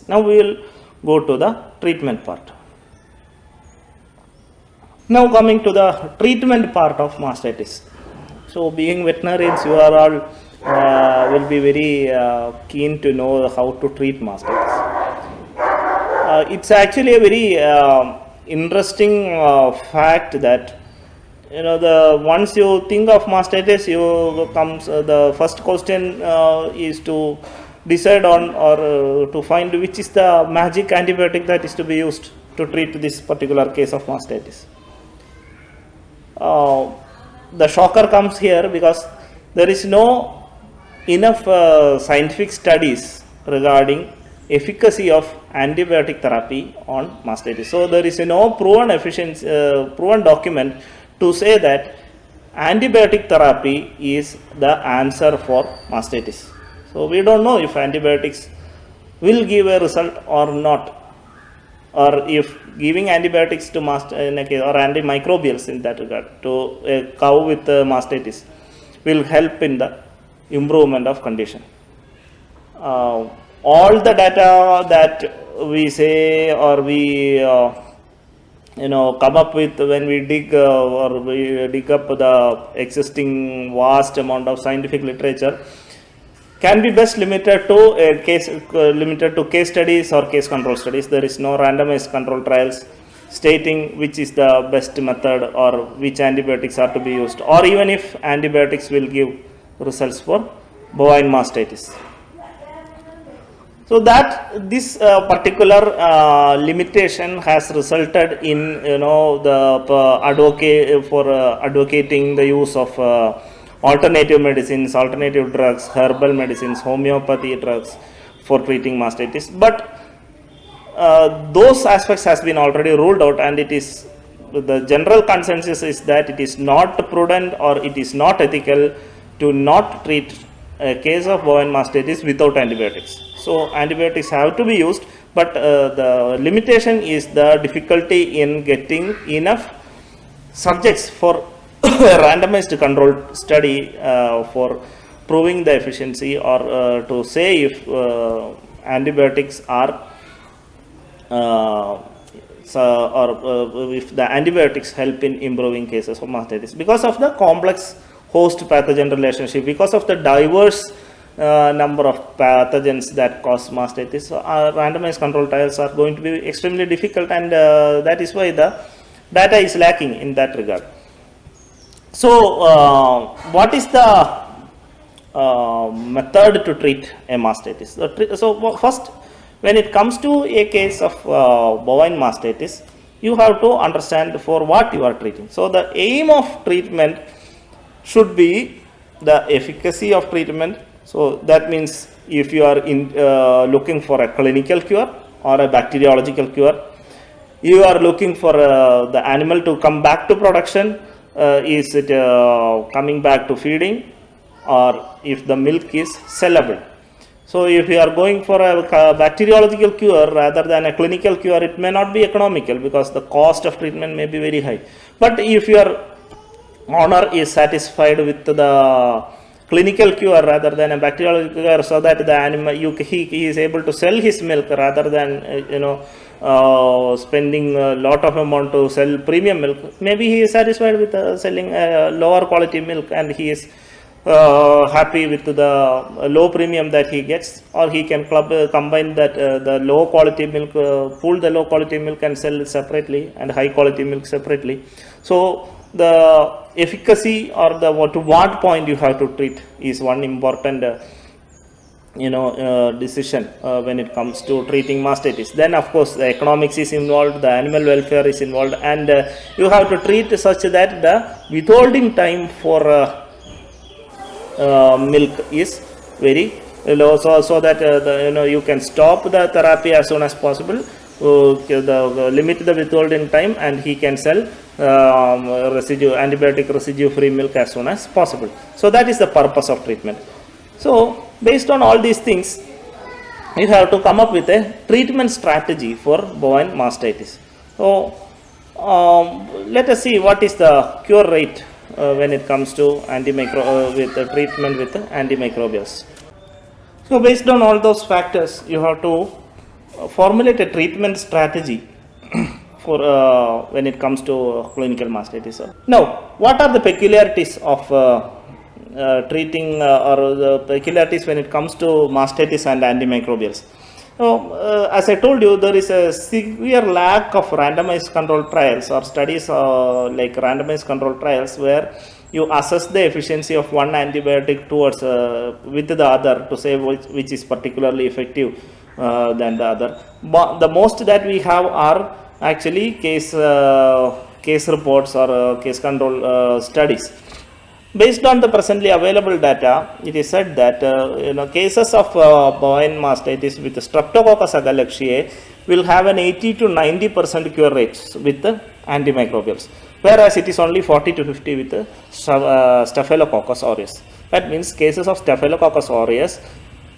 Now we will go to the treatment part. Now coming to the treatment part of mastitis. So being veterinarians, you are all will be very keen to know how to treat mastitis. It's actually a very interesting fact that once you think of mastitis, the first question is to decide on or to find which is the magic antibiotic that is to be used to treat this particular case of mastitis. The shocker comes here because there is no enough scientific studies regarding efficacy of antibiotic therapy on mastitis. So there is no proven efficiency, proven document to say that antibiotic therapy is the answer for mastitis. So we don't know if antibiotics will give a result or not, or if giving antibiotics to or antimicrobials in that regard to a cow with mastitis will help in the improvement of condition. All the data that we say or we come up with when we dig or we dig up the existing vast amount of scientific literature can be best limited to case studies or case control studies. There is no randomized control trials stating which is the best method or which antibiotics are to be used, or even if antibiotics will give results for bovine mastitis. So that this particular limitation has resulted in advocating the use of alternative medicines, alternative drugs, herbal medicines, homeopathy drugs for treating mastitis. But those aspects has been already ruled out, and it is the general consensus is that it is not prudent or it is not ethical to not treat a case of bovine mastitis without antibiotics. So antibiotics have to be used, but the limitation is the difficulty in getting enough subjects for a randomized controlled study for proving the efficiency or to say if antibiotics are if the antibiotics help in improving cases of mastitis, because of the complex host pathogen relationship, because of the diverse number of pathogens that cause mastitis. So randomized control trials are going to be extremely difficult, and that is why the data is lacking in that regard. So what is the method to treat a mastitis? So first, when it comes to a case of bovine mastitis, you have to understand for what you are treating. So the aim of treatment should be the efficacy of treatment. So that means if you are looking for a clinical cure or a bacteriological cure, you are looking for the animal to come back to production. Is it coming back to feeding, or if the milk is sellable. So if you are going for a bacteriological cure rather than a clinical cure, it may not be economical because the cost of treatment may be very high. But if your owner is satisfied with the clinical cure rather than a bacteriological cure, so that the animal he is able to sell his milk rather than spending a lot of amount to sell premium milk, maybe he is satisfied with selling lower quality milk, and he is happy with the low premium that he gets, or he can combine that the low quality milk, pool the low quality milk and sell it separately, and high quality milk separately. So the efficacy or to what point you have to treat is one important decision when it comes to treating mastitis. Then of course the economics is involved, the animal welfare is involved, and you have to treat such that the withholding time for milk is very low, so that you can stop the therapy as soon as possible, limit the withholding time, and he can sell antibiotic residue free milk as soon as possible. So that is the purpose of treatment. So based on all these things, you have to come up with a treatment strategy for bovine mastitis. So let us see what is the cure rate when it comes to with treatment with antimicrobials. So based on all those factors, you have to formulate a treatment strategy for when it comes to clinical mastitis. Now, what are the peculiarities of treating or the peculiarities when it comes to mastitis and antimicrobials? As I told you, there is a severe lack of randomized controlled trials or studies like randomized controlled trials where you assess the efficiency of one antibiotic towards with the other to say which is particularly effective than the other. But the most that we have are actually case reports or case control studies. Based on the presently available data, it is said that cases of bovine mastitis with Streptococcus agalactiae will have an 80 to 90% cure rates with antimicrobials, whereas it is only 40 to 50 with Staphylococcus aureus. That means cases of Staphylococcus aureus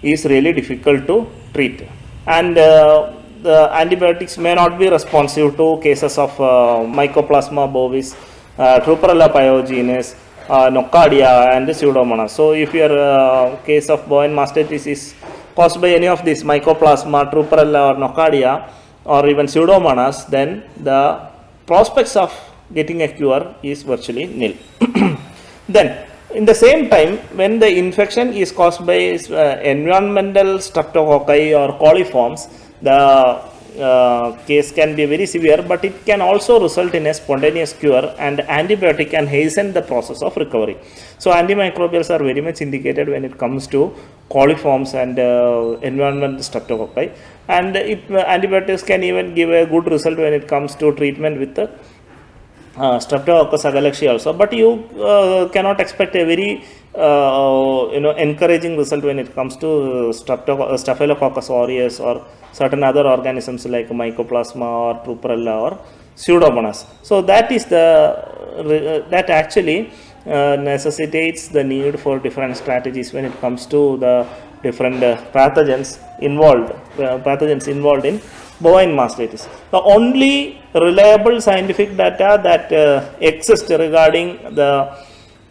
is really difficult to treat, and the antibiotics may not be responsive to cases of Mycoplasma bovis, Truparella pyogenes, Nocardia and Pseudomonas. So if your case of bovine mastitis is caused by any of these Mycoplasma, Truparella or Nocardia or even Pseudomonas, then the prospects of getting a cure is virtually nil. Then in the same time, when the infection is caused by environmental streptococci or coliforms, the case can be very severe, but it can also result in a spontaneous cure, and antibiotic can hasten the process of recovery. So antimicrobials are very much indicated when it comes to coliforms and environmental streptococci, and antibiotics can even give a good result when it comes to treatment with the Streptococcus agalactiae also, but you cannot expect a very encouraging result when it comes to Staphylococcus aureus or certain other organisms like Mycoplasma or Truparella or Pseudomonas. So that is the that actually necessitates the need for different strategies when it comes to the different pathogens involved in bovine mastitis. The only reliable scientific data that exists regarding the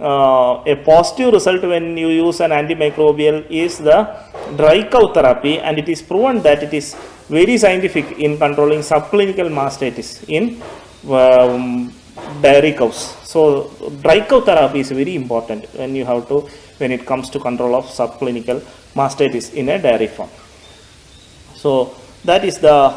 a positive result when you use an antimicrobial is the dry cow therapy, and it is proven that it is very scientific in controlling subclinical mastitis in dairy cows. So dry cow therapy is very important when it comes to control of subclinical mastitis in a dairy farm. So that is the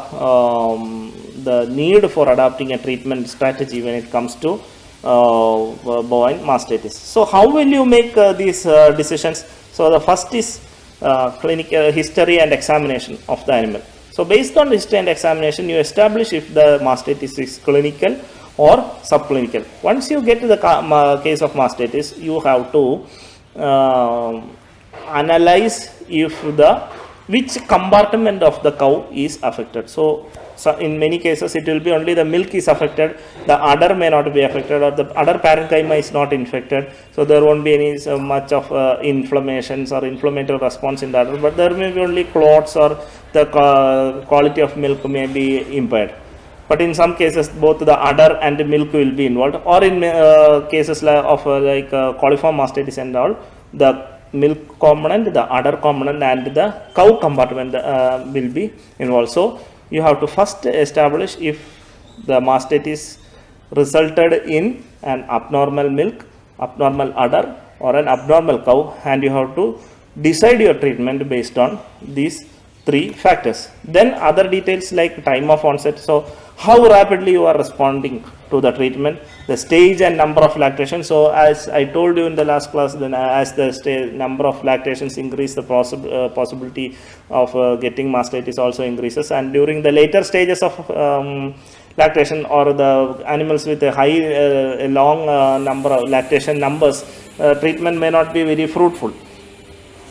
need for adopting a treatment strategy when it comes to bovine mastitis. So how will you make these decisions? So the first is clinical history and examination of the animal. So based on history and examination, you establish if the mastitis is clinical or subclinical. Once you get to the case of mastitis, you have to analyze if which compartment of the cow is affected. So in many cases it will be only the milk is affected, the udder may not be affected, or the udder parenchyma is not infected, so there won't be any so much of inflammations or inflammatory response in the udder, but there may be only clots or the quality of milk may be impaired. But in some cases both the udder and the milk will be involved, or in cases of coliform mastitis and all, the milk component, the udder component and the cow compartment will be involved. So you have to first establish if the mastitis resulted in an abnormal milk, abnormal udder or an abnormal cow, and you have to decide your treatment based on these three factors. Then other details like time of onset, so how rapidly you are responding to the treatment, the stage and number of lactation. So as I told you in the last class, then as the number of lactations increase, the possibility of getting mastitis also increases, and during the later stages of lactation or the animals with a high long number of lactation numbers, treatment may not be very fruitful.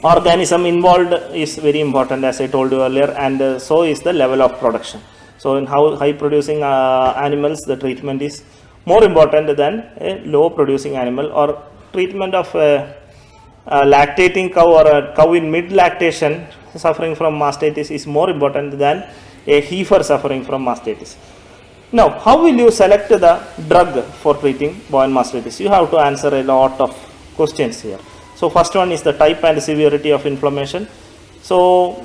Organism involved is very important, as I told you earlier, and so is the level of production. So in high producing animals, the treatment is more important than a low producing animal, or treatment of a lactating cow or a cow in mid lactation suffering from mastitis is more important than a heifer suffering from mastitis. Now, how will you select the drug for treating bovine mastitis? You have to answer a lot of questions here. So first one is the type and severity of inflammation. So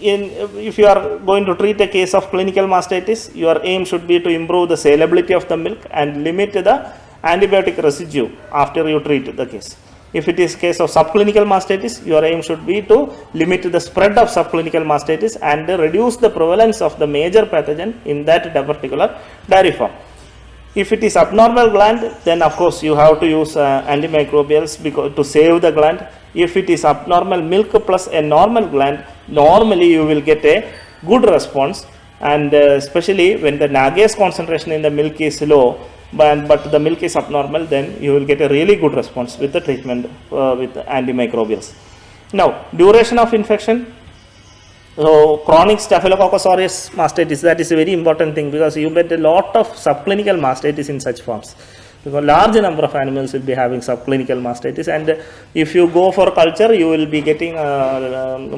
if you are going to treat a case of clinical mastitis, your aim should be to improve the salability of the milk and limit the antibiotic residue after you treat the case. If it is case of subclinical mastitis, your aim should be to limit the spread of subclinical mastitis and reduce the prevalence of the major pathogen in that particular dairy farm. If it is abnormal gland, then of course you have to use antimicrobials because to save the gland. If it is abnormal milk plus a normal gland, normally you will get a good response, and especially when the nagase concentration in the milk is low, but the milk is abnormal, then you will get a really good response with the treatment with antimicrobials. Now, duration of infection. So, chronic Staphylococcus aureus mastitis, that is a very important thing, because you get a lot of subclinical mastitis in such forms. Because large number of animals will be having subclinical mastitis, and if you go for culture, you will be getting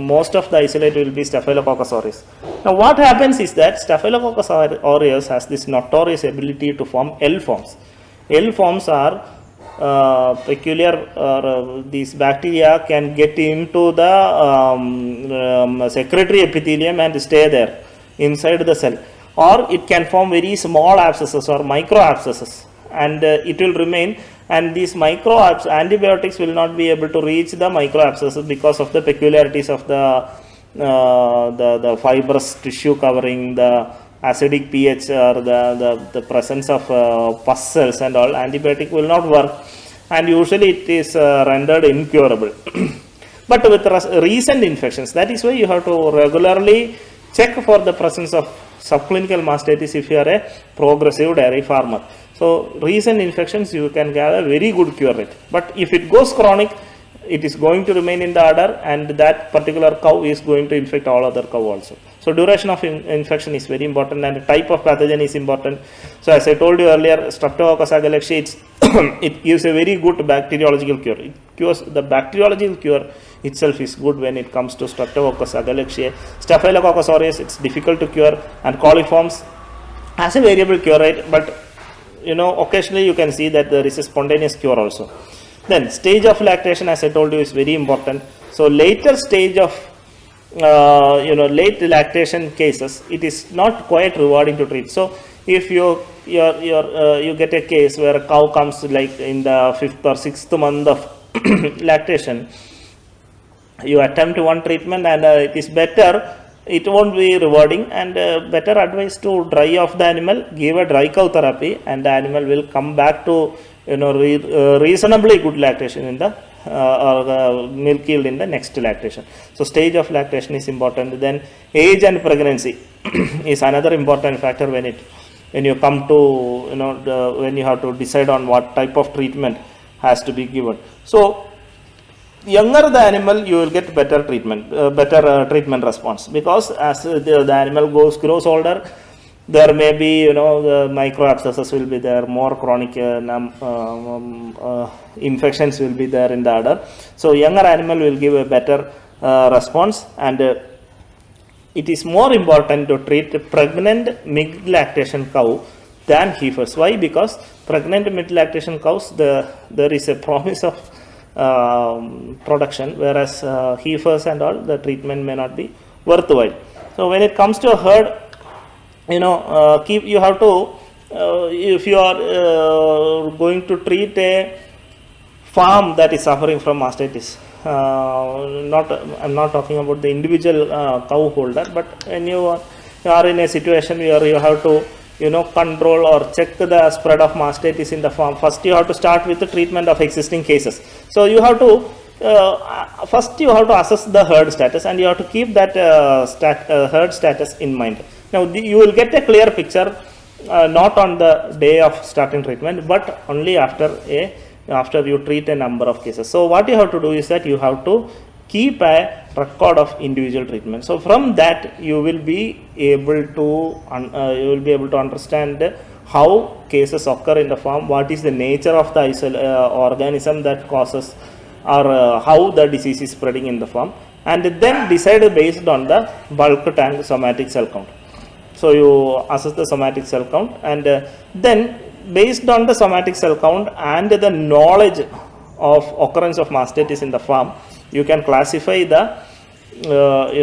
most of the isolate will be Staphylococcus aureus. Now, what happens is that Staphylococcus aureus has this notorious ability to form L forms. L forms are peculiar, these bacteria can get into the secretory epithelium and stay there inside the cell, or it can form very small abscesses or micro abscesses, and it will remain, and these micro antibiotics will not be able to reach the micro abscesses because of the peculiarities of the fibrous tissue covering, the acidic pH, or the presence of pus cells and all. Antibiotic will not work, and usually it is rendered incurable. But with recent infections, that is why you have to regularly check for the presence of subclinical mastitis if you are a progressive dairy farmer. So recent infections you can get a very good cure rate, but if it goes chronic, it is going to remain in the udder, and that particular cow is going to infect all other cow also. So duration of infection is very important, and the type of pathogen is important. So as I told you earlier, Streptococcus agalactiae, it gives a very good bacteriological cure. It cures, the bacteriological cure itself is good when it comes to Streptococcus agalactiae. Staphylococcus aureus, it's difficult to cure, and coliforms has a variable cure rate, but occasionally you can see that there is a spontaneous cure also. Then stage of lactation, as I told you, is very important. So later stage of late lactation cases, it is not quite rewarding to treat. So if you get a case where a cow comes like in the 5th or 6th month of lactation, you attempt one treatment and it is better, it won't be rewarding, and better advice to dry off the animal, give a dry cow therapy, and the animal will come back to reasonably good lactation in the or milk yield in the next lactation. So stage of lactation is important. Then age and pregnancy is another important factor when you come to when you have to decide on what type of treatment has to be given. So younger the animal, you will get better treatment, treatment response, because as the animal grows older, there may be the micro abscesses will be there, more chronic infections will be there in the udder. So younger animal will give a better response, and it is more important to treat pregnant mid lactation cow than heifers. Why? Because pregnant mid lactation cows, there is a promise of production, whereas heifers and all, the treatment may not be worthwhile. So when it comes to a herd, you have to if you are going to treat a farm that is suffering from mastitis, I'm not talking about the individual cow holder, but when you are in a situation where you have to control or check the spread of mastitis in the farm, first you have to start with the treatment of existing cases. So you have to first you have to assess the herd status, and you have to keep that herd status in mind. Now you will get a clear picture not on the day of starting treatment, but only after you treat a number of cases. So what you have to do is that you have to keep a record of individual treatment. So from that you will be able to understand how cases occur in the farm, what is the nature of the organism that causes, or how the disease is spreading in the farm, and then decide based on the bulk tank somatic cell count. So you assess the somatic cell count, and then based on the somatic cell count and the knowledge of occurrence of mastitis in the farm, you can classify the the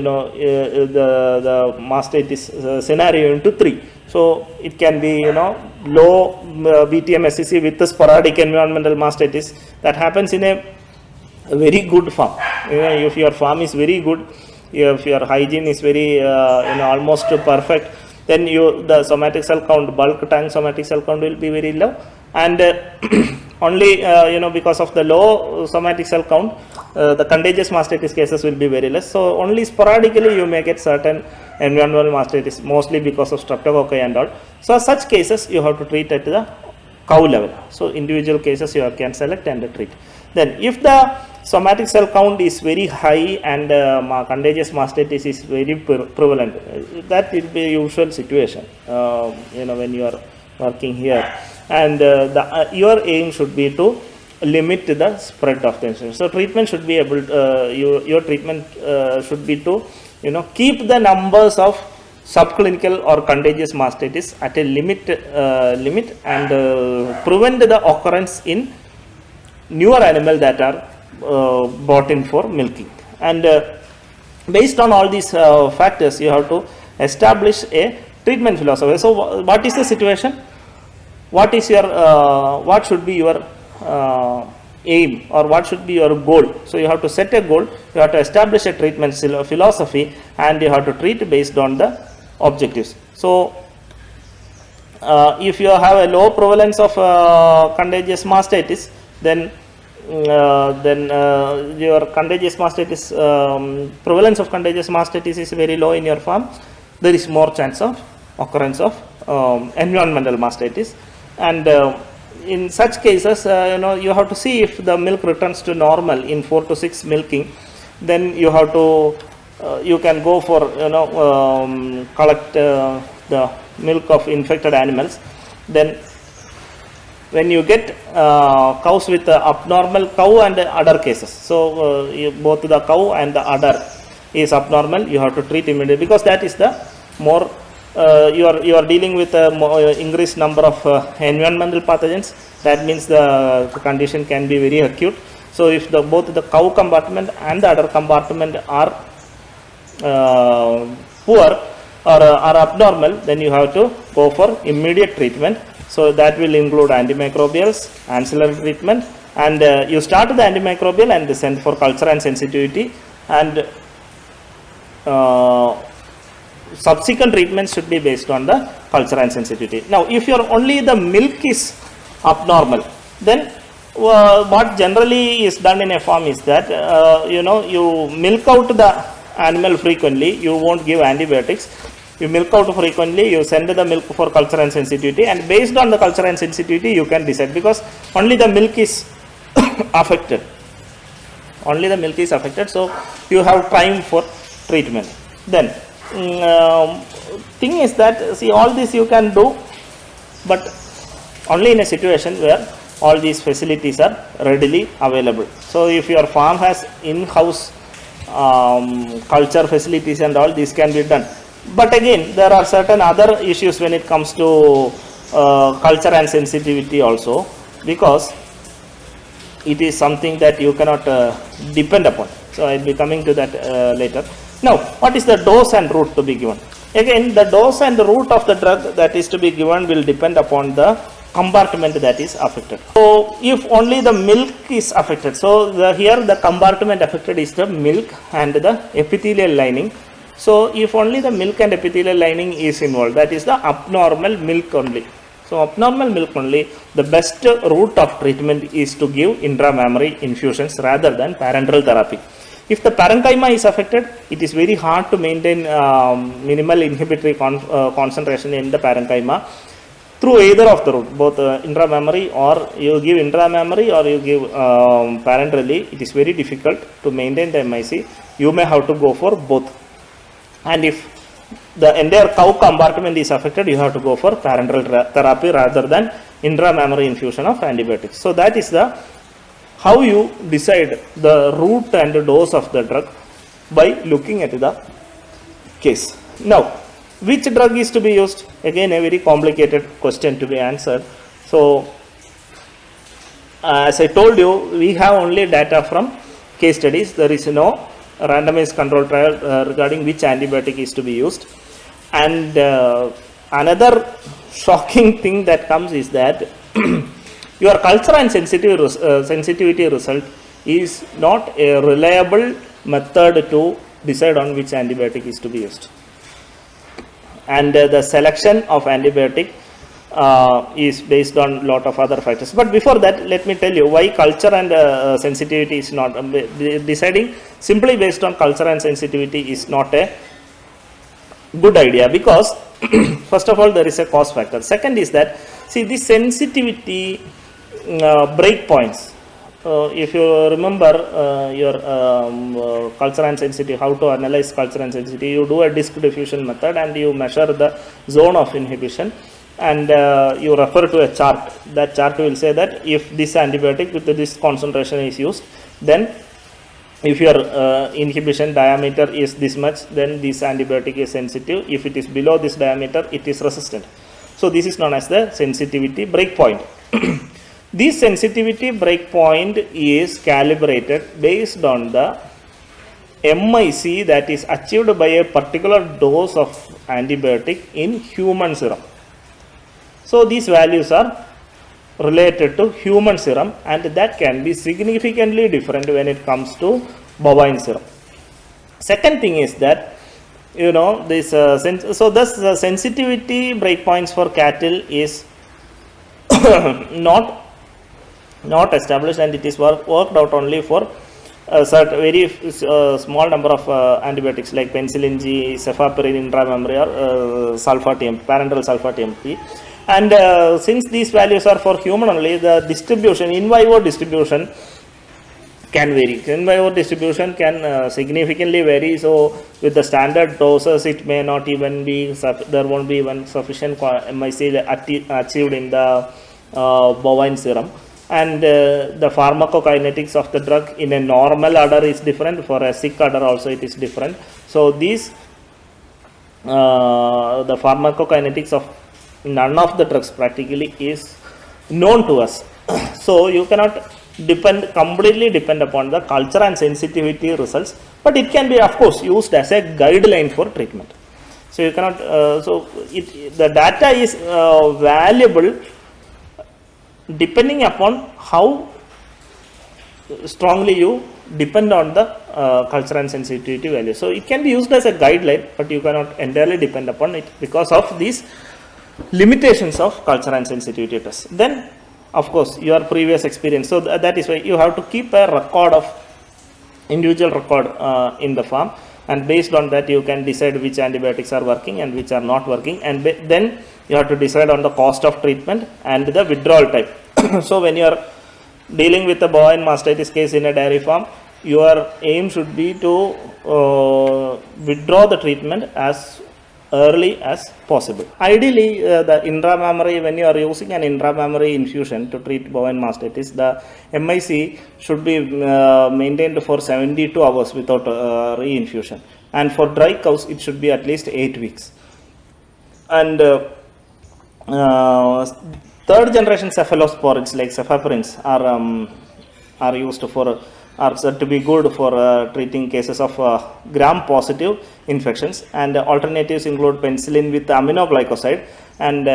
mastitis scenario into 3. So it can be low BTM-SCC with the sporadic environmental mastitis that happens in a very good farm. If your farm is very good, if your hygiene is very almost perfect, then the somatic cell count, bulk tank somatic cell count will be very low, and only because of the low somatic cell count, the contagious mastitis cases will be very less. So only sporadically you may get certain environmental mastitis, mostly because of streptococci and all. So such cases you have to treat at the cow level. So individual cases you can select and treat. Then if the somatic cell count is very high and contagious mastitis is very prevalent, that will be a usual situation when you are working here, and your aim should be to limit the spread of the infection. So treatment should be able your treatment should be to keep the numbers of subclinical or contagious mastitis at a limit and prevent the occurrence in newer animals that are brought in for milking. And based on all these factors, you have to establish a treatment philosophy. So what is the situation? What is your what should be your aim, or what should be your goal? So you have to set a goal, you have to establish a treatment philosophy, and you have to treat based on the objectives. So if you have a low prevalence of contagious mastitis, then your contagious mastitis prevalence of contagious mastitis is very low in your farm. There is more chance of occurrence of environmental mastitis, and in such cases you have to see if the milk returns to normal in 4 to 6 milking. Then you have to you can go for collect the milk of infected animals. Then when you get cows with abnormal cow and udder cases, so both the cow and the udder is abnormal, you have to treat immediately, because that is the more you are dealing with increased number of environmental pathogens. That means the condition can be very acute. So if both the cow compartment and the udder compartment are poor or are abnormal, then you have to go for immediate treatment. So that will include antimicrobials, ancillary treatment, and you start the antimicrobial and send for culture and sensitivity, and subsequent treatments should be based on the culture and sensitivity. Now if only the milk is abnormal, then what generally is done in a farm is that you milk out the animal frequently, you won't give antibiotics, you milk out frequently, you send the milk for culture and sensitivity, and based on the culture and sensitivity you can decide, because only the milk is affected, so you have time for treatment. Then thing is that, see, all this you can do, but only in a situation where all these facilities are readily available. So if your farm has in-house culture facilities and all, this can be done. But again, there are certain other issues when it comes to culture and sensitivity also, because it is something that you cannot depend upon. So I will be coming to that later. Now, what is the dose and route to be given? Again, the dose and the route of the drug that is to be given will depend upon the compartment that is affected. So if only the milk is affected, so here the compartment affected is the milk and the epithelial lining. So if only the milk and epithelial lining is involved, that is the abnormal milk only. So abnormal milk only, the best route of treatment is to give intramammary infusions rather than parenteral therapy. If the parenchyma is affected, it is very hard to maintain minimal inhibitory concentration in the parenchyma through either of the route, both intramammary, or you give intramammary or you give parenterally. It is very difficult to maintain the MIC. You may have to go for both. And if the entire cow compartment is affected, you have to go for parenteral therapy rather than intramammary infusion of antibiotics. So that is the how you decide the route and the dose of the drug, by looking at the case. Now, which drug is to be used? Again, a very complicated question to be answered. So, as I told you, we have only data from case studies. There is no randomized control trial regarding which antibiotic is to be used. And another shocking thing that comes is that your culture and sensitivity result is not a reliable method to decide on which antibiotic is to be used. And the selection of antibiotic is based on lot of other factors. But before that, let me tell you why culture and sensitivity is not deciding simply based on culture and sensitivity is not a good idea, because first of all there is a cost factor. Second is that, see, the sensitivity breakpoints. If you remember your culture and sensitivity, how to analyze culture and sensitivity, you do a disk diffusion method and you measure the zone of inhibition, and you refer to a chart. That chart will say that if this antibiotic with this concentration is used, then if your inhibition diameter is this much, then this antibiotic is sensitive. If it is below this diameter, it is resistant. So this is known as the sensitivity breakpoint. This sensitivity breakpoint is calibrated based on the MIC that is achieved by a particular dose of antibiotic in human serum. So these values are related to human serum, and that can be significantly different when it comes to bovine serum. Second thing is that, you know, this so thus the sensitivity breakpoints for cattle is not established, and it is worked out only for a certain very small number of antibiotics like penicillin G, cefaclor, intramammary, or sulfa-TMP, parenteral sulfa-TMP. And since these values are for human only, the distribution, in vivo distribution can vary. In vivo distribution can significantly vary. So with the standard doses, it may not even be, there won't be even sufficient MIC achieved in the bovine serum. And the pharmacokinetics of the drug in a normal udder is different, for a sick udder also it is different. So these the pharmacokinetics of none of the drugs practically is known to us. So you cannot completely depend upon the culture and sensitivity results, but it can be of course used as a guideline for treatment. So you cannot the data is valuable depending upon how strongly you depend on the culture and sensitivity value. So it can be used as a guideline, but you cannot entirely depend upon it because of these limitations of culture and sensitivity tests. Then of course your previous experience, so that is why you have to keep a record of individual record in the farm, and based on that you can decide which antibiotics are working and which are not working, and then you have to decide on the cost of treatment and the withdrawal type. So when you are dealing with a bovine mastitis case in a dairy farm, your aim should be to withdraw the treatment as early as possible. Ideally, the intramammary, when you are using an intramammary infusion to treat bovine mastitis, the MIC should be maintained for 72 hours without reinfusion, and for dry cows it should be at least 8 weeks. And third generation cephalosporins like cefaclor are used for, are said to be good for treating cases of gram positive infections, and alternatives include penicillin with aminoglycoside, and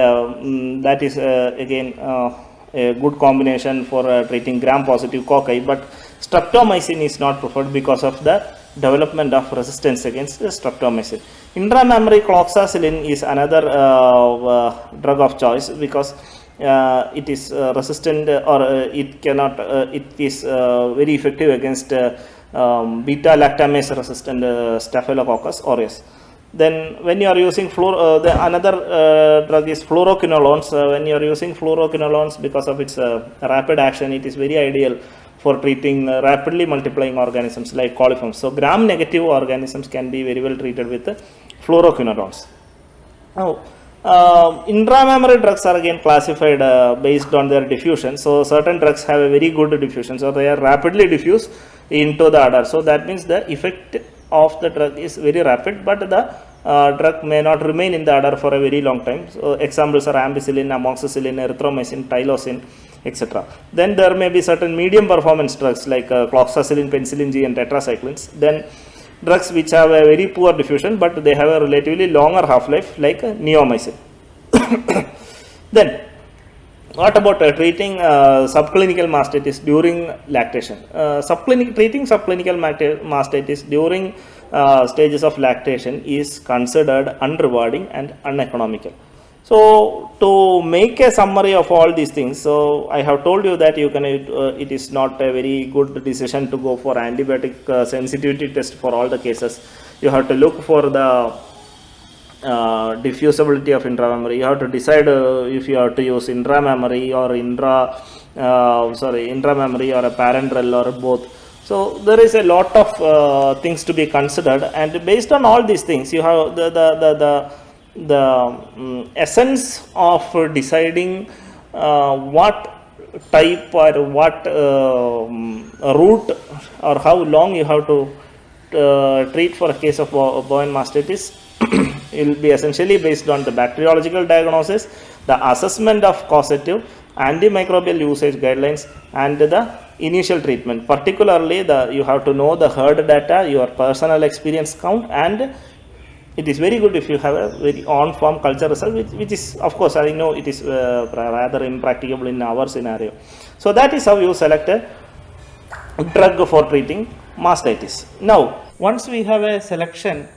that is again a good combination for treating gram positive cocci, but streptomycin is not preferred because of the development of resistance against streptomycin. Intramammary cloxacillin is another drug of choice because it is resistant, or it cannot it is very effective against beta lactamase resistant staphylococcus aureus. Then when you are using another drug is fluoroquinolones. When you are using fluoroquinolones, because of its rapid action, it is very ideal for treating rapidly multiplying organisms like coliforms. So gram negative organisms can be very well treated with fluoroquinolones. Now intramammary drugs are again classified based on their diffusion. So certain drugs have a very good diffusion, so they are rapidly diffused into the udder. So that means the effect of the drug is very rapid, but the drug may not remain in the udder for a very long time. So examples are ampicillin, amoxicillin, erythromycin, tylosin, etc. Then there may be certain medium performance drugs like cloxacillin, penicillin G, and tetracyclines. Then drugs which have a very poor diffusion but they have a relatively longer half-life like neomycin. Then what about treating subclinical mastitis during lactation? Treating subclinical mastitis during stages of lactation is considered unrewarding and uneconomical. So to make a summary of all these things, so I have told you that you can it is not a very good decision to go for antibiotic sensitivity test for all the cases. You have to look for the diffusibility of intramammary. You have to decide if you have to use intramammary or intramammary or a parenteral or both. So there is a lot of things to be considered, and based on all these things, you have the essence of deciding what type or what route or how long you have to treat for a case of bovine mastitis will be essentially based on the bacteriological diagnosis, the assessment of causative, antimicrobial usage guidelines, and the initial treatment. Particularly you have to know the herd data, your personal experience count, and it is very good if you have a very on-farm culture result, which is, of course, I know it is rather impracticable in our scenario. So that is how you select a drug for treating mastitis. Now, once we have a selection,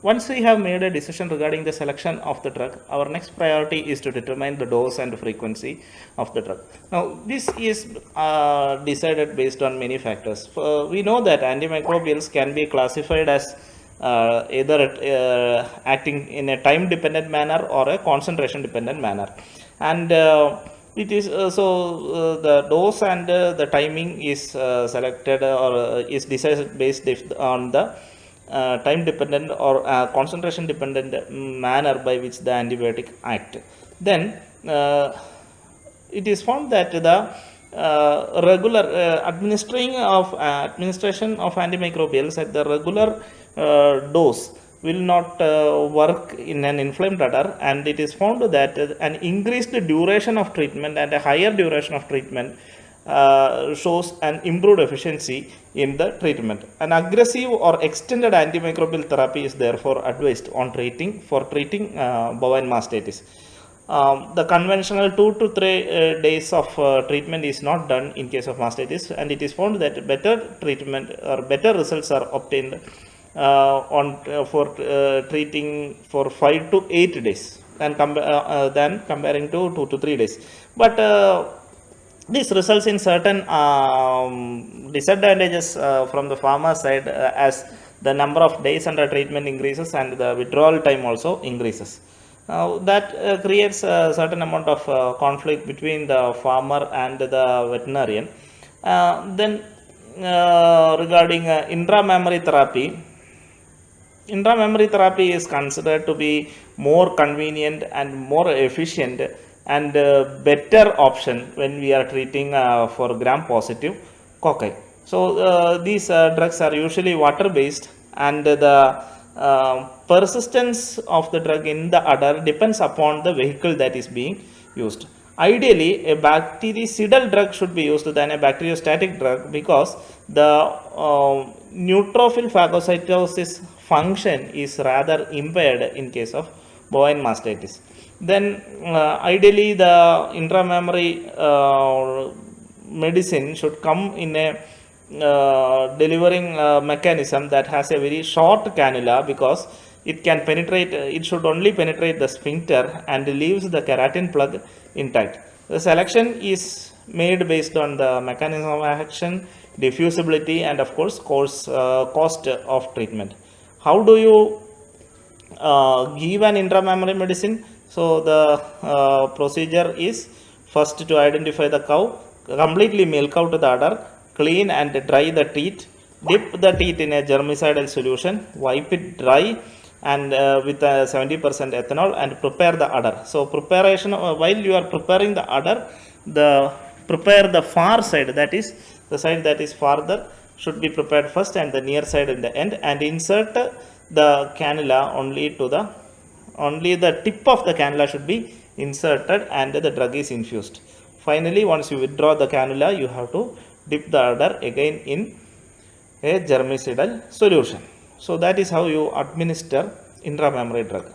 once we have made a decision regarding the selection of the drug, our next priority is to determine the dose and frequency of the drug. Now, this is decided based on many factors. We know that antimicrobials can be classified as either acting in a time dependent manner or a concentration dependent manner, and it is the dose and the timing is selected or is decided based on the time dependent or concentration dependent manner by which the antibiotic act. Then it is found that the regular administration of antimicrobials at the regular dose will not work in an inflamed udder, and it is found that an increased duration of treatment and a higher duration of treatment shows an improved efficiency in the treatment. An aggressive or extended antimicrobial therapy is therefore advised on treating bovine mastitis. The conventional 2 to 3 days of treatment is not done in case of mastitis, and it is found that better treatment or better results are obtained for treating for 5 to 8 days than comparing to 2 to 3 days. But this results in certain disadvantages from the farmer side, as the number of days under treatment increases and the withdrawal time also increases. That creates a certain amount of conflict between the farmer and the veterinarian. Then regarding intramammary therapy is considered to be more convenient and more efficient and better option when we are treating for gram-positive cocci. So these drugs are usually water-based, and the persistence of the drug in the udder depends upon the vehicle that is being used. Ideally, a bactericidal drug should be used than a bacteriostatic drug, because the neutrophil phagocytosis function is rather impaired in case of bovine mastitis. Then ideally the intramammary medicine should come in a delivering mechanism that has a very short cannula, because it can penetrate, it should only penetrate the sphincter and leaves the keratin plug intact. The selection is made based on the mechanism of action, diffusibility, and of course cost of treatment. How do you give an intramammary medicine? So the procedure is first to identify the cow, completely milk out the udder, clean and dry the teat, dip the teat in a germicidal solution, wipe it dry and with 70% ethanol, and prepare the udder. So preparation, while you are preparing the udder, prepare the far side, that is the side that is farther should be prepared first, and the near side in the end, and insert the cannula only the tip of the cannula should be inserted and the drug is infused. Finally, once you withdraw the cannula, you have to dip the udder again in a germicidal solution. So that is how you administer intramammary drug.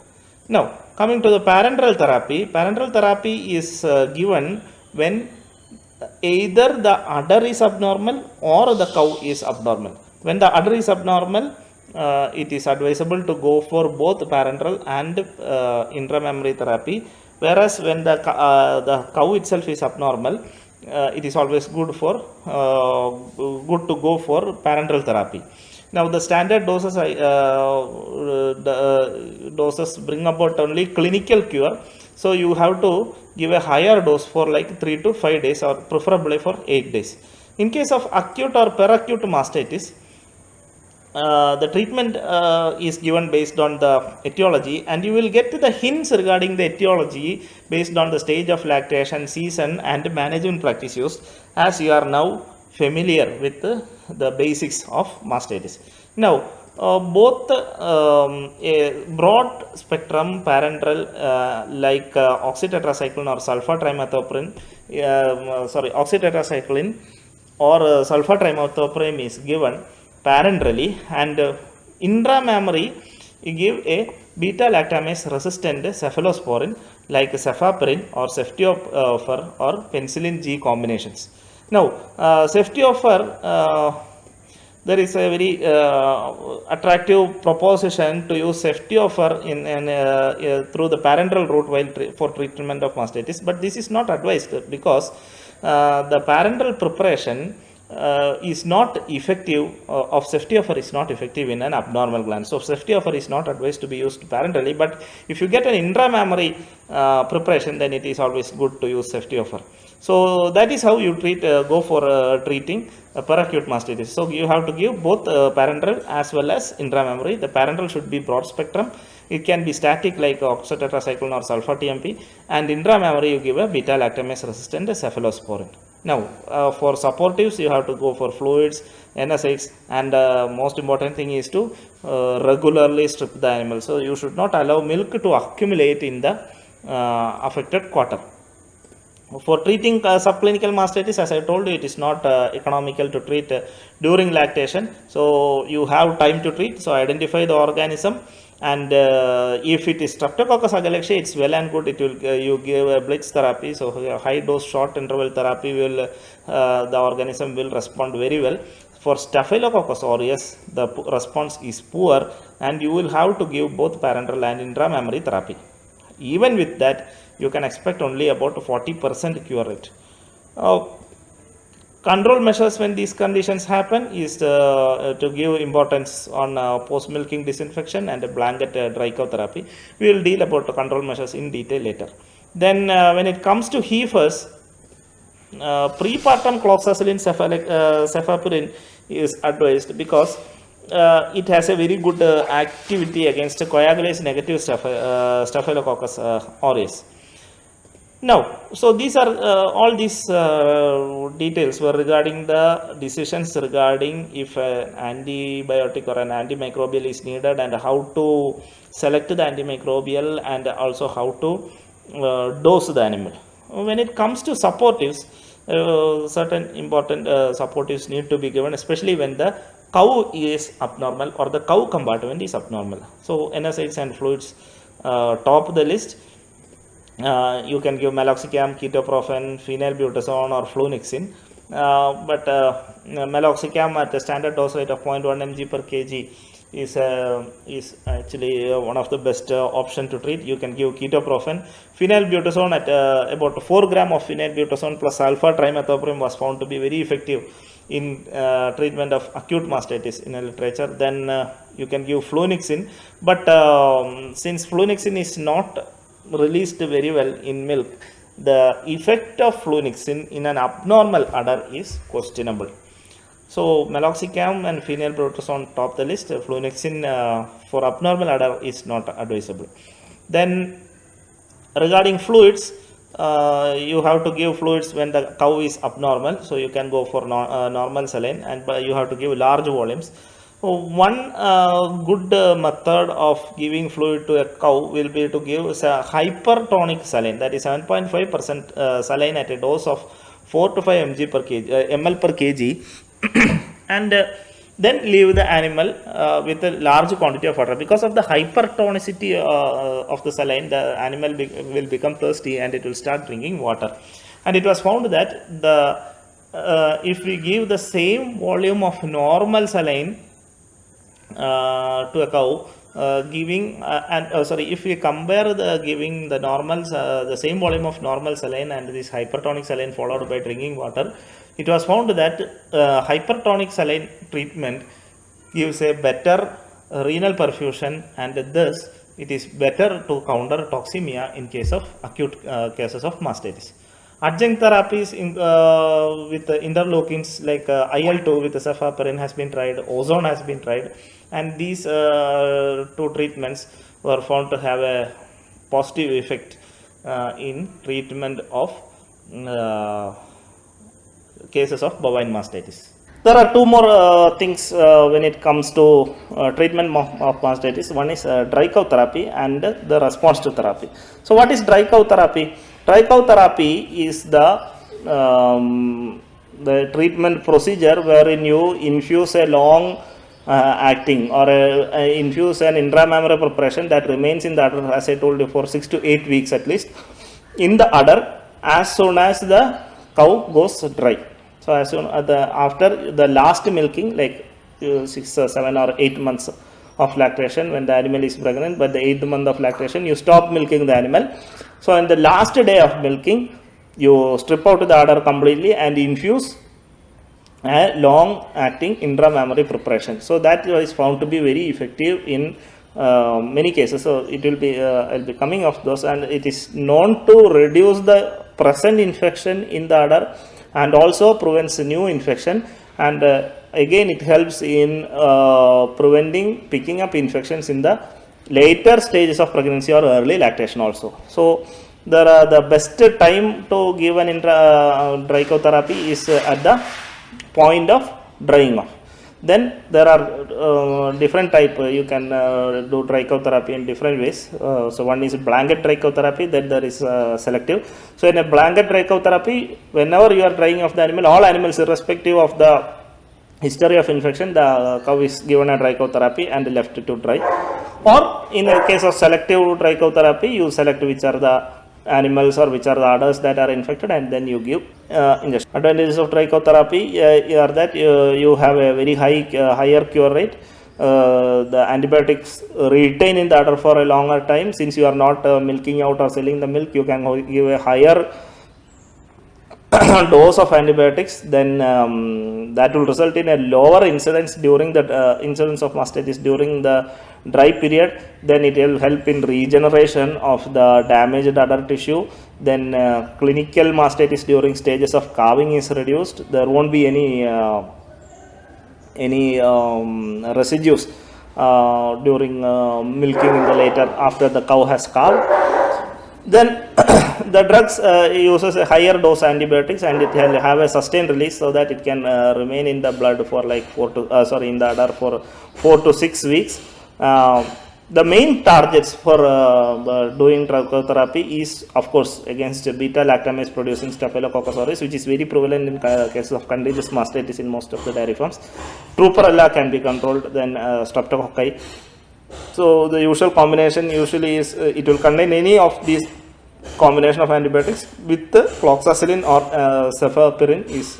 Now coming to the parenteral therapy is given when either the udder is abnormal or the cow is abnormal. When the udder is abnormal, it is advisable to go for both parenteral and intramammary therapy. Whereas when the cow itself is abnormal, it is always good to go for parenteral therapy. Now the standard doses doses bring about only clinical cure. So you have to give a higher dose for like 3 to 5 days or preferably for 8 days. In case of acute or peracute mastitis, the treatment is given based on the etiology, and you will get the hints regarding the etiology based on the stage of lactation, season and management practice used, as you are now familiar with the basics of mastitis. Now both a broad spectrum parenteral like oxytetracycline or sulfa-trimethoprim oxytetracycline or sulfa-trimethoprim is given parenterally, and intramammary you give a beta-lactamase resistant cephalosporin like cefaclorin or ceftiofur or penicillin G combinations. Now ceftiofur, there is a very attractive proposition to use ceftiofur through the parenteral route while for treatment of mastitis, but this is not advised because the parenteral preparation is not effective of ceftiofur is not effective in an abnormal gland. So ceftiofur is not advised to be used parenterally, but if you get an intramammary preparation, then it is always good to use ceftiofur. So that is how you go for treating peracute mastitis. So you have to give both parenteral as well as intramammary. The parenteral should be broad spectrum. It can be static like oxytetracycline or sulfa-TMP, and intramammary you give a beta-lactamase resistant cephalosporin. Now for supportives you have to go for fluids, NSAIDs, and most important thing is to regularly strip the animal. So you should not allow milk to accumulate in the affected quarter. For treating subclinical mastitis, as I told you, it is not economical to treat during lactation. So you have time to treat. So identify the organism, and if it is Streptococcus agalactiae, it's well and good. It will you give a blitz therapy. So high dose short interval therapy will the organism will respond very well. For Staphylococcus aureus, the response is poor, and you will have to give both parenteral and intramammary therapy. Even with that, you can expect only about 40% cure rate. Control measures when these conditions happen is to give importance on post milking disinfection and a blanket dry cow therapy. We will deal about the control measures in detail later. Then when it comes to heifers, prepartum cloxacillin cefapurin is advised because it has a very good activity against coagulase negative Staphylococcus aureus. Now, so these are all these details were regarding the decisions regarding if an antibiotic or an antimicrobial is needed, and how to select the antimicrobial, and also how to dose the animal. When it comes to supportives, certain important supportives need to be given, especially when the cow is abnormal or the cow compartment is abnormal. So NSAIDs and fluids top the list. You can give meloxicam, ketoprofen, phenylbutazone or flunixin, but meloxicam at the standard dose rate of 0.1 mg per kg is actually one of the best option to treat. You can give ketoprofen. Phenylbutazone at about 4 gram of phenylbutazone plus sulfa-trimethoprim was found to be very effective in treatment of acute mastitis in the literature. Then you can give flunixin, but since flunixin is not released very well in milk, the effect of flunixin in an abnormal udder is questionable. So meloxicam and phenylbutazone top the list. Flunixin for abnormal udder is not advisable. Then regarding fluids, you have to give fluids when the cow is abnormal. So you can go for normal saline, and you have to give large volumes. One good method of giving fluid to a cow will be to give hypertonic saline, that is 7.5% saline at a dose of 4 to 5 mg per kg, ml per kg, and then leave the animal with a large quantity of water. Because of the hypertonicity of the saline, the animal will become thirsty and it will start drinking water. And it was found that the if we give the same volume of normal saline to a cow, if we compare the giving the normal the same volume of normal saline and this hypertonic saline followed by drinking water, it was found that hypertonic saline treatment gives a better renal perfusion, and thus it is better to counter toxemia in case of acute cases of mastitis. Adjunct therapies with interleukins like IL-2 with cephalosporin has been tried, ozone has been tried, and these two treatments were found to have a positive effect in treatment of cases of bovine mastitis. There are two more things when it comes to treatment of mastitis. One is dry cow therapy and the response to therapy. So what is dry cow therapy? Dry cow therapy is the treatment procedure wherein you infuse a long acting or infuse an intramammary preparation that remains in the udder, as I told you, for 6 to 8 weeks at least in the udder as soon as the cow goes dry. So as soon after the last milking, like 6 or 7 or 8 months of lactation, when the animal is pregnant, but the 8th month of lactation you stop milking the animal. So in the last day of milking, you strip out the udder completely and infuse a long acting intramammary preparation. So that is found to be very effective in many cases. So it will be I'll be coming of those, and it is known to reduce the present infection in the udder and also prevents new infection, and again it helps in preventing picking up infections in the later stages of pregnancy or early lactation also. So the best time to give an dry cow therapy is at the point of drying off. Then there are different type. You can do dry cow therapy in different ways. So one is blanket dry cow therapy, then there is selective. So in a blanket dry cow therapy, whenever you are drying off the animal, all animals irrespective of the history of infection, the cow is given a dry cow therapy and left to dry. Or in the case of selective dry cow therapy, you select which are the animals or which are the udders that are infected, and then you give injection. Advantages of dry cow therapy are that you have a very higher cure rate. The antibiotics retain in the udder for a longer time. Since you are not milking out or selling the milk, you can give a higher dose of antibiotics, then that will result in a lower incidence during the incidence of mastitis during the dry period. Then it will help in regeneration of the damaged udder tissue. Then clinical mastitis during stages of calving is reduced. There won't be any residues during milking in the later after the cow has calved. Then the drugs uses a higher dose antibiotics, and it will have a sustained release so that it can remain in the blood for like in the udder for 4 to 6 weeks. The main targets for doing dry cow therapy is, of course, against beta lactamase producing Staphylococcus aureus, which is very prevalent in cases of contagious mastitis in most of the dairy farms. Truparella can be controlled, then Streptococci. So the usual combination usually is it will contain any of these combination of antibiotics with fluoxacillin or cephalosporin is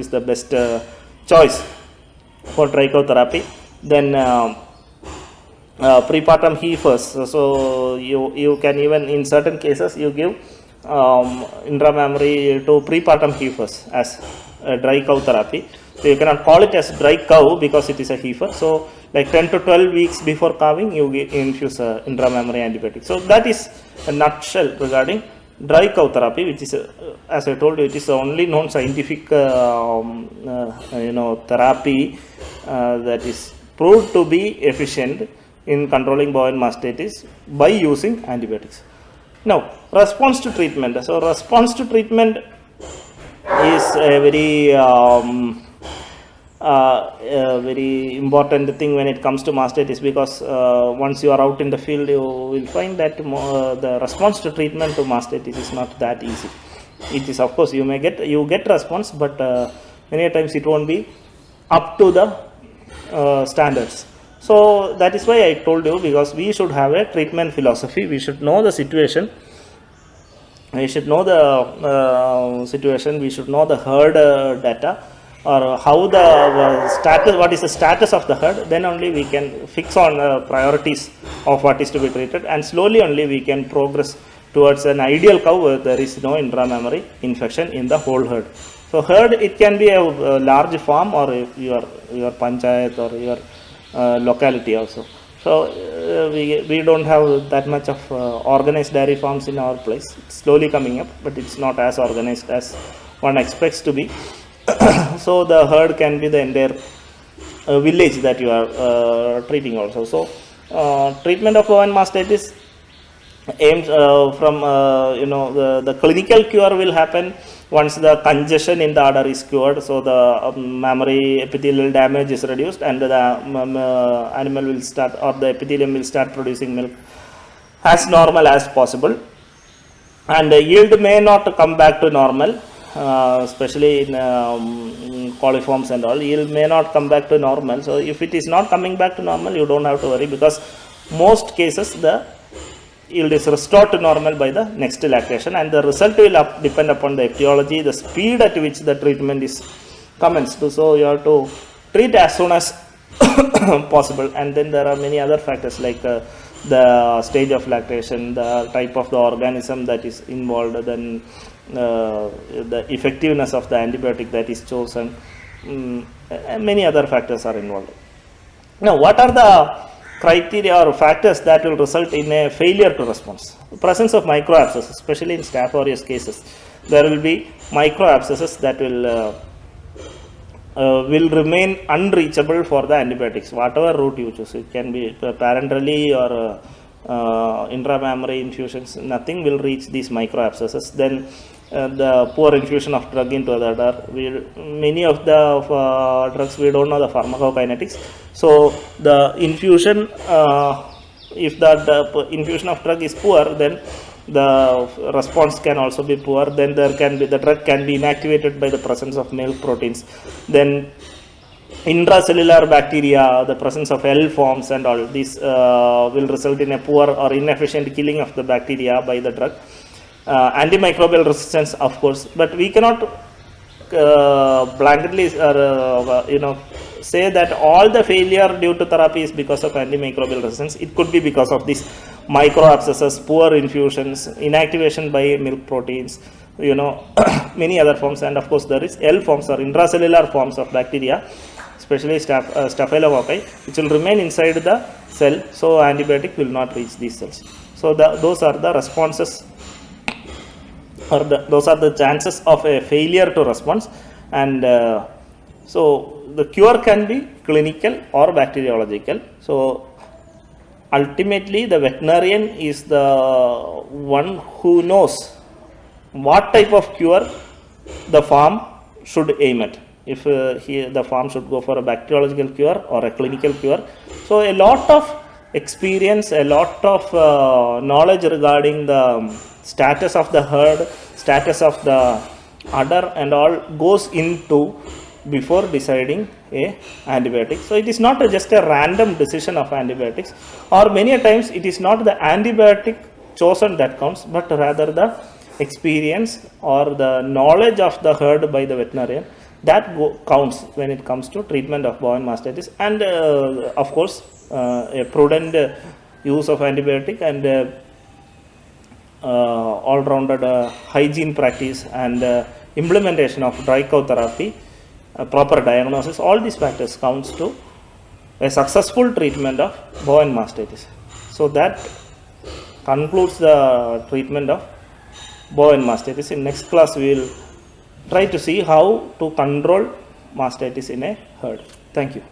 the best choice for dry cow therapy. Then prepartum heifers. So you can even in certain cases you give intramammary to prepartum heifers as a dry cow therapy. So you cannot call it as dry cow because it is a heifer. So like 10 to 12 weeks before calving, you infuse intramammary antibiotic. So that is a nutshell regarding dry cow therapy, which is as I told you, it is the only known scientific therapy that is proved to be efficient in controlling bovine mastitis by using antibiotics. Now, response to treatment. So response to treatment is a very important thing when it comes to mastitis, because once you are out in the field, you will find that the response to treatment to mastitis is not that easy. It is, of course, you get response, but many times it won't be up to the standards. So that is why I told you, because we should have a treatment philosophy. We should know the situation. We should know the situation. We should know the herd data, or how the status, what is the status of the herd. Then only we can fix on priorities of what is to be treated, and slowly only we can progress towards an ideal cow where there is no intramammary infection in the whole herd. So herd, it can be a large farm, or your panchayat, or your locality also. So we don't have that much of organized dairy farms in our place. It's slowly coming up, but it's not as organized as one expects to be. So the herd can be the entire village that you are treating also. So treatment of bovine mastitis aims from the clinical cure will happen once the congestion in the udder is cured. So the mammary epithelial damage is reduced, and the animal will start, or the epithelium will start producing milk as normal as possible. And yield may not come back to normal, especially in coliforms and all. Yield may not come back to normal. So if it is not coming back to normal, you don't have to worry, because most cases the yield is restored to normal by the next lactation, and the result will depend upon the etiology, the speed at which the treatment is commenced. So you have to treat as soon as possible. And then there are many other factors, like the stage of lactation, the type of the organism that is involved, then the effectiveness of the antibiotic that is chosen, and many other factors are involved. Now, what are the criteria or factors that will result in a failure to response? The presence of microabscesses, especially in Staph aureus cases, there will be microabscesses that will remain unreachable for the antibiotics, whatever route you choose. It can be parenterally or intramammary infusions. Nothing will reach these microabscesses. Then the poor infusion of drug into the udder. Many of the drugs, we don't know the pharmacokinetics. So the infusion, if the infusion of drug is poor, then the response can also be poor. Then there can be, the drug can be inactivated by the presence of milk proteins. Then intracellular bacteria, the presence of L forms and all these will result in a poor or inefficient killing of the bacteria by the drug. Antimicrobial resistance, of course, but we cannot blanketly say that all the failure due to therapy is because of antimicrobial resistance. It could be because of these microabscesses, poor infusions, inactivation by milk proteins, many other forms. And of course there is L forms, or intracellular forms of bacteria, especially Staphylococci, which will remain inside the cell, so antibiotic will not reach these cells. So those are the responses, or those are the chances of a failure to response. And so the cure can be clinical or bacteriological. So ultimately the veterinarian is the one who knows what type of cure the farm should aim at. If the farm should go for a bacteriological cure or a clinical cure. So a lot of experience, a lot of knowledge regarding the status of the herd, status of the udder and all goes into before deciding a antibiotic. So it is not just a random decision of antibiotics, or many a times it is not the antibiotic chosen that counts, but rather the experience or the knowledge of the herd by the veterinarian that counts when it comes to treatment of bovine mastitis. And of course a prudent use of antibiotic and all-rounded hygiene practice and implementation of dry cow therapy, proper diagnosis, all these factors counts to a successful treatment of bovine mastitis. So that concludes the treatment of bovine mastitis. In next class we will try to see how to control mastitis in a herd. Thank you.